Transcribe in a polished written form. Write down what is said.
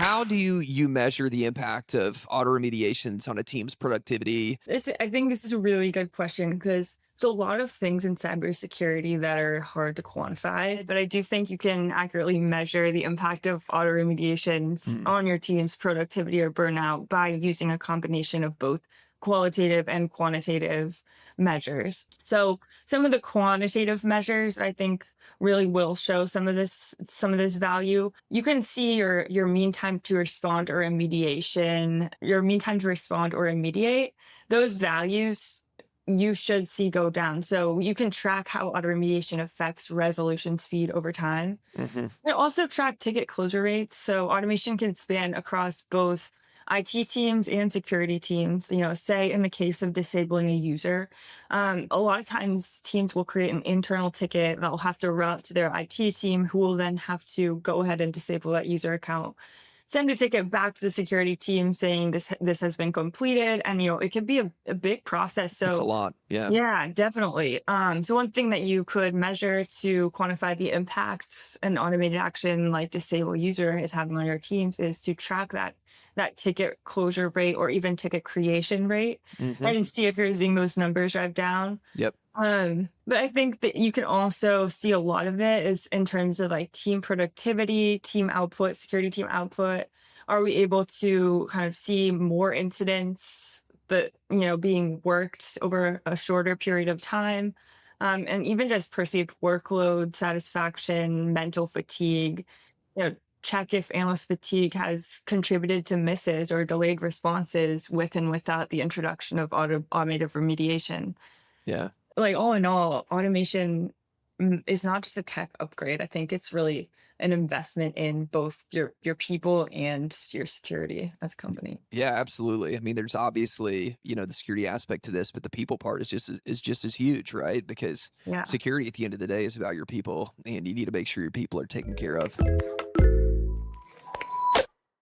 How do you measure the impact of auto remediations on a team's productivity? I think this is a really good question because there's a lot of things in cybersecurity that are hard to quantify, but I do think you can accurately measure the impact of auto remediations Mm, on your team's productivity or burnout by using a combination of both qualitative and quantitative measures. So some of the quantitative measures I think really will show some of this value. You can see your mean time to respond or remediation, your mean time to respond or remediate. Those values you should see go down. So you can track how auto remediation affects resolution speed over time. mhm. And also track ticket closure rates. So automation can span across both IT teams and security teams. Say in the case of disabling a user, a lot of times teams will create an internal ticket that will have to route to their IT team, who will then have to go ahead and disable that user account, send a ticket back to the security team saying this has been completed, and it can be a big process. It's a So lot. Yeah. yeah, definitely. So one thing that you could measure to quantify the impacts an automated action like disable user is having on your teams is to track that ticket closure rate or even ticket creation rate Mhm. and see if you're seeing those numbers drive down. Yep. But I think that you can also see a lot of it is in terms of like team productivity, team output, security team output. Are we able to kind of see more incidents that, being worked over a shorter period of time? And even just perceived workload, satisfaction, mental fatigue, check if analyst fatigue has contributed to misses or delayed responses with and without the introduction of automated remediation. Yeah. Like, all in all, automation is not just a tech upgrade. I think it's really an investment in both your people and your security as a company. Yeah, absolutely. I mean, there's obviously, the security aspect to this, but the people part is just as huge, right? Because Yeah. security at the end of the day is about your people, and you need to make sure your people are taken care of.